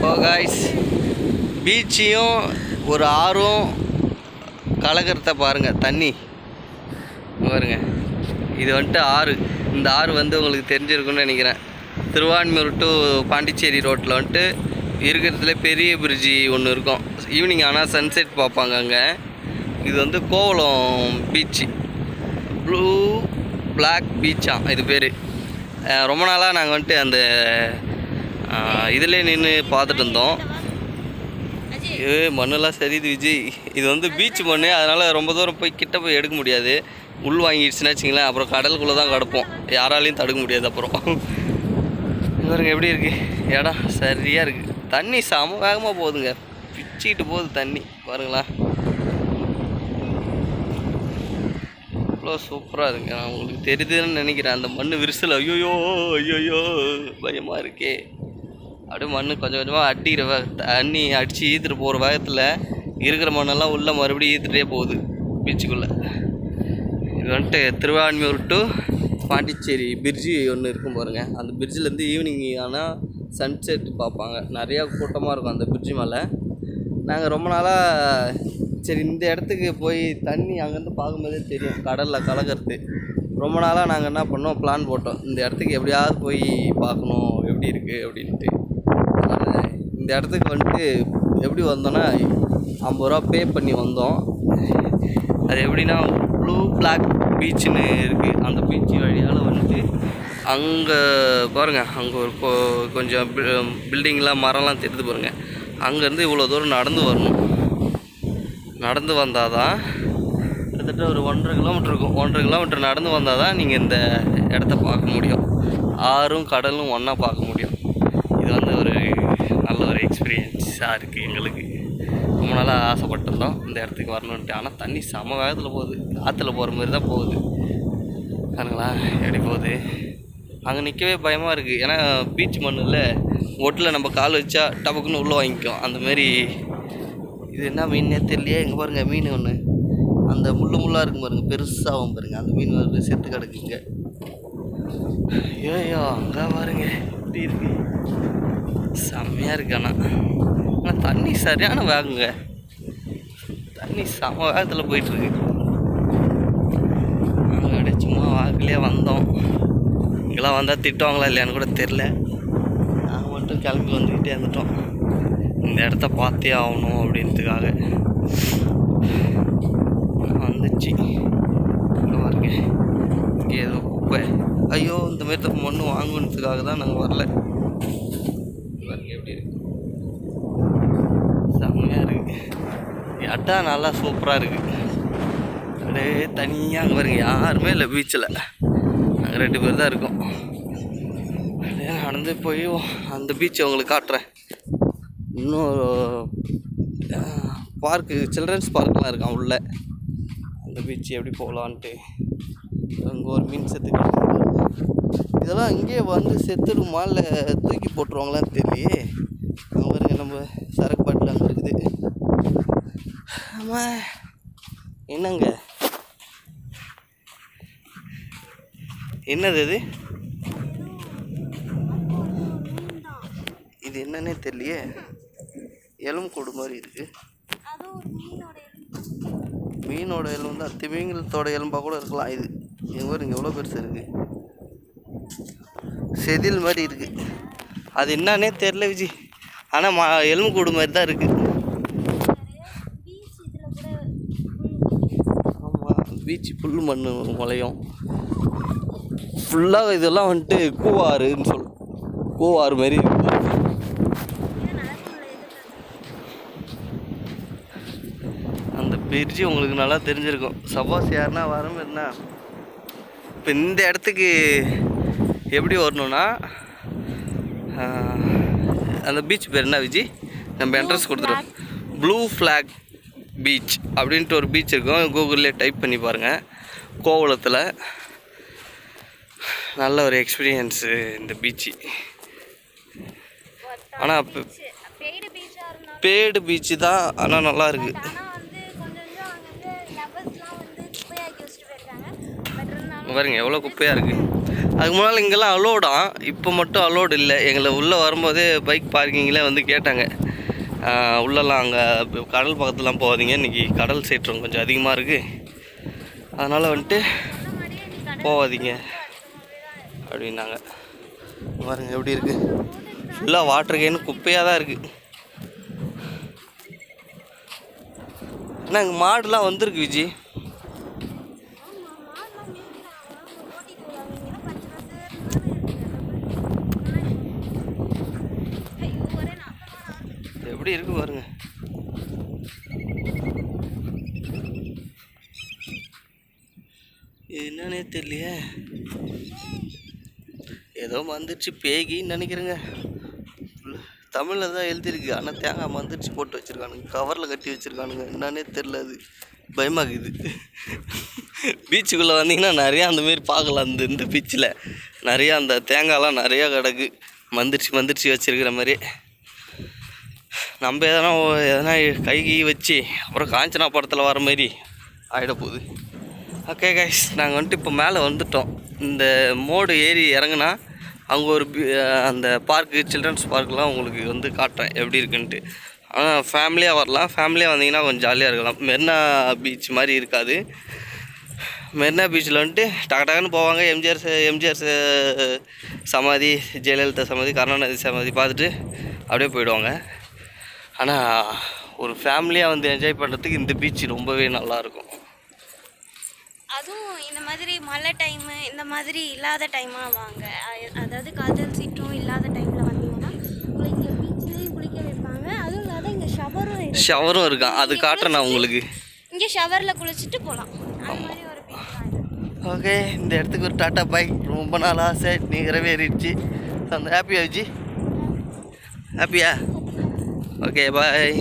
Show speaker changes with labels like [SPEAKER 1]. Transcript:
[SPEAKER 1] இப்போ காய்ஸ் பீச்சையும் ஒரு ஆறும் கலக்கிறத பாருங்கள். தண்ணி பாருங்கள். இது வந்துட்டு ஆறு. இந்த ஆறு வந்து உங்களுக்கு தெரிஞ்சிருக்குன்னு நினைக்கிறேன். திருவான்மியூர் டு பாண்டிச்சேரி ரோட்டில் வந்துட்டு இருக்கிறதுல பெரிய பிரிட்ஜி ஒன்று இருக்கும். ஈவினிங் ஆனால் சன்செட் பார்ப்பாங்க அங்கே. இது வந்து கோவளம் பீச்சு, ப்ளூ பிளாக் பீச்சா இது பேர். ரொம்ப நாளாக நாங்கள் வந்துட்டு அந்த இதிலே நின்று பார்த்துட்டு இருந்தோம். மண்ணெல்லாம் சரிது விஜய். இது வந்து பீச் மண், அதனால் ரொம்ப தூரம் போய் கிட்ட போய் எடுக்க முடியாது. உள் வாங்கிடுச்சுன்னா வச்சிங்களேன், அப்புறம் கடலுக்குள்ளே தான் கிடப்போம். யாராலையும் தடுக்க முடியாது. அப்புறம் இவருங்க எப்படி இருக்குது இடம்? சரியாக இருக்குது. தண்ணி செம வேகமாக போகுதுங்க, பிச்சுக்கிட்டு போகுது தண்ணி பாருங்களா. அவ்வளோ சூப்பராக இருக்குங்க. நான் உங்களுக்கு தெரியுதுன்னு நினைக்கிறேன். அந்த மண் விரிசல் ஐயோயோ ஐயோயோ பயமாக இருக்கே. அப்படியே மண் கொஞ்சம் கொஞ்சமாக அடிக்கிற தண்ணி அடித்து ஈத்துட்டு போகிற வேகத்தில் இருக்கிற மண்ணெல்லாம் உள்ளே மறுபடியும் ஈத்துட்டே போகுது பீச்சுக்குள்ளே. இது வந்துட்டு திருவான்மியூர் டு பாண்டிச்சேரி பிரிட்ஜி ஒன்று இருக்கும் பாருங்கள். அந்த பிரிட்ஜிலேருந்து ஈவினிங் ஆனால் சன்செட் பார்ப்பாங்க. நிறையா கூட்டமாக இருக்கும் அந்த பிரிட்ஜி மேலே. நாங்கள் ரொம்ப நாளாக சரி இந்த இடத்துக்கு போய் தண்ணி அங்கேருந்து பார்க்கும்போதே தெரியும் கடலில் கலக்கிறது. ரொம்ப நாளாக நாங்கள் என்ன பண்ணோம், பிளான் போட்டோம் இந்த இடத்துக்கு எப்படியாவது போய் பார்க்கணும் எப்படி இருக்குது அப்படின்ட்டு. அதனால் இந்த இடத்துக்கு வந்துட்டு எப்படி வந்தோன்னா 50 ரூபா பே பண்ணி வந்தோம். அது எப்படின்னா ப்ளூ பிளாக் பீச்சுன்னு இருக்குது. அந்த பீச்சு வழியால் வந்துட்டு அங்கே பாருங்கள், அங்கே ஒரு கொஞ்சம் பில்டிங்லாம் மரம்லாம் தெரியுது பாருங்கள். அங்கேருந்து இவ்வளோ தூரம் நடந்து வரணும். நடந்து வந்தால் தான் கிட்டத்தட்ட ஒரு 1.5 கிலோமீட்டர் இருக்கும். 1.5 கிலோமீட்டர் நடந்து வந்தால் தான் நீங்கள் இந்த இடத்த பார்க்க முடியும். ஆறும் கடலும் ஒன்றா பார்க்க முடியும். இது வந்து ஒரு நல்ல ஒரு எக்ஸ்பீரியன்ஸாக இருக்குது எங்களுக்கு. ரொம்ப நாளாக ஆசைப்பட்டிருந்தோம் இந்த இடத்துக்கு வரணுன்ட்டு. ஆனால் தண்ணி செம வேகத்தில் போகுது. ஆற்றுல போகிற மாதிரி தான் போகுது பாருங்களா எப்படி போகுது. அங்கே நிற்கவே பயமாக இருக்குது. ஏன்னா பீச் மண்ணில் ஒட்டில் நம்ம கால் வச்சா டபக்குன்னு உள்ளே வாங்கிக்கும். அந்தமாரி இது என்ன மீன்னே தெரியலையே. எங்கே பாருங்கள் மீன் ஒன்று, அந்த முள்ளாக இருக்கும் பாருங்கள், பெருசாகவும் பாருங்கள். அந்த மீன் வந்து செத்து கிடக்குங்க. ஐயோ அங்கே பாருங்க இப்படி இருக்கு, செம்மையாக இருக்கு. ஆனால் தண்ணி சரியான வேகுங்க. தண்ணி செம வேகத்தில் போயிட்டுருக்கு. நாங்கள் அப்படியே சும்மா வாக்கிலே வந்தோம். இங்கெல்லாம் வந்தால் திட்டுவாங்களா இல்லையான்னு கூட தெரில. நாங்கள் மட்டும் கிளம்பி வந்துக்கிட்டே இருந்துட்டோம். இந்த இடத்த பார்த்தே ஆகணும் அப்படின்றதுக்காக வந்துச்சு. இங்கே பாருங்க, இங்கே ஏதோ குப்பை. ஐயோ இந்த மாதிரி மண் வாங்கணுன்றதுக்காக தான் நாங்கள் வரல. பாருங்க எப்படி இருக்கு, செம்மையாக இருக்குது. இடம் நல்லா சூப்பராக இருக்குது. அப்படியே தனியாக அங்கே பாருங்க, யாருமே இல்லை பீச்சில். நாங்கள் 2 பேர் தான் இருக்கோம். அப்படியே நடந்து போய் அந்த பீச்சை உங்களுக்கு காட்டுறேன். இன்னும் பார்க்கு, சில்ட்ரன்ஸ் பார்க்கெலாம் இருக்கான் உள்ள. அந்த பீச்சு எப்படி போகலான்ட்டு. அங்கே ஒரு மீன் செத்து இதெல்லாம் இங்கேயே வந்து செத்துடுமா இல்லை தூக்கி போட்டுருவாங்களான்னு தெரியலையே. அங்கே பாருங்க, நம்ம சரக்கு பாட்டில் அங்கே இருக்குது. ஆமாம் என்னங்க என்னது இது? இது என்னன்னே தெரியலையே. எலும்பு கூடு மாதிரி இருக்குது. மீனோட எலும்பு தான், திமிங்கலத்தோட எலும்பாக கூட இருக்கலாம். இது எங்கள் பாருங்க எவ்வளோ பெருசு இருக்குது, செதில் மாதிரி இருக்குது. அது என்னன்னே தெரில விஜி. ஆனால் எலும்பு கூடு மாதிரி தான் இருக்குது. ஆமாம், பீச்சு புல் மண் முளையும் ஃபுல்லாக. இதெல்லாம் வந்துட்டு கூவாறுன்னு கூவாறு மாதிரி இருக்குது. அந்த பிரிட்ஜி உங்களுக்கு நல்லா தெரிஞ்சிருக்கும். சப்போஸ் யாருன்னா வரும் என்ன, இப்போ இந்த இடத்துக்கு எப்படி வரணுன்னா, அந்த பீச் பேர் என்ன விஜி? நம்ம என்ட்ரன்ஸ் கொடுத்துருவோம். ப்ளூ ஃப்ளாக் பீச் அப்படின்ட்டு ஒரு பீச் இருக்கும். கூகுள்லேயே டைப் பண்ணி பாருங்கள். கோவளத்தில் நல்ல ஒரு எக்ஸ்பீரியன்ஸு இந்த பீச்சு. ஆனால் பேடு பீச்சு தான், ஆனால் நல்லா இருக்குது. பாருங்க எவ்வளோ குப்பையாக இருக்குது. அதுக்கு முன்னால் இங்கெல்லாம் அலோடாம், இப்போ மட்டும் அலோடு இல்லை. எங்களை உள்ளே வரும்போதே பைக் பார்க்கிங்கில் வந்து கேட்டாங்க, உள்ளெல்லாம் அங்கே கடல் பக்கத்துலாம் போகாதீங்க, இன்றைக்கி கடல் சீற்றம் கொஞ்சம் அதிகமாக இருக்குது, அதனால் வந்துட்டு போகாதீங்க அப்படின்னாங்க. பாருங்க எப்படி இருக்குது, ஃபுல்லாக வாட்டர் கேன்னு குப்பையாக தான் இருக்குது. ஆனால் இங்கே மாடுலாம் வந்திருக்கு விஜி. எப்படி இருக்கு பாருங்க. என்னன்னே தெரியலையே, ஏதோ வந்துடுச்சு பேகின்னு நினைக்கிறேங்க. தமிழில் தான் எழுதிருக்கு, ஆனால் தேங்காய் வந்துடுச்சு போட்டு வச்சுருக்கானுங்க, கவரில் கட்டி வச்சுருக்கானுங்க. என்னன்னே தெரில, அது பயமாகுது. பீச்சுக்குள்ளே வந்தீங்கன்னா நிறையா அந்தமாரி பார்க்கலாம். இந்த பீச்சில் நிறையா அந்த தேங்காய்லாம் நிறையா கிடக்கு, மந்திரிச்சு வச்சுருக்கிற மாதிரி. நம்ம எதனா கை வச்சு அப்புறம் காஞ்சனா படத்தில் வர மாதிரி ஆகிட போகுது. ஓகே கைஸ், நாங்கள் வந்துட்டு இப்போ மேலே வந்துட்டோம். இந்த மோடு ஏறி இறங்குனா அங்கே ஒரு அந்த பார்க்கு, சில்ட்ரன்ஸ் பார்க்கெலாம் உங்களுக்கு வந்து காட்டுறேன் எப்படி இருக்குன்ட்டு. ஆனால் ஃபேமிலியாக வரலாம், ஃபேமிலியாக வந்தீங்கன்னா கொஞ்சம் ஜாலியாக இருக்கலாம். மெரினா பீச் மாதிரி இருக்காது. மெரினா பீச்சில் வந்துட்டு டக்குன்னு போவாங்க, எம்ஜிஆர் சமாதி, ஜெயலலிதா சமாதி, கருணாநிதி சமாதி பார்த்துட்டு அப்படியே போயிடுவாங்க. ஆனால் ஒரு ஃபேமிலியாக வந்து என்ஜாய் பண்ணுறதுக்கு இந்த பீச் ரொம்பவே நல்லாயிருக்கும்.
[SPEAKER 2] அதுவும் இந்த மாதிரி மழை டைமு இந்த மாதிரி இல்லாத டைமாக வாங்க, அதாவது காதல் சீற்றம் இல்லாத டைமில் வந்தீங்கன்னா உங்களை இங்கே பீச்லேயும் குளிக்க வைப்பாங்க. அதுவும் இல்லாத இங்கே ஷவரும்
[SPEAKER 1] இருக்கான், அது காட்டுறேன் நான் உங்களுக்கு.
[SPEAKER 2] இங்கே ஷவரில் குளிச்சுட்டு போகலாம், அது மாதிரி ஒரு பீச் தான் இது.
[SPEAKER 1] ஓகே, இந்த இடத்துக்கு ஒரு டாட்டா பாய். ரொம்ப நாள் ஆசை நிறைவேறிடுச்சு. அந்த ஹாப்பியா விஜி? ஹாப்பியா? Okay bye.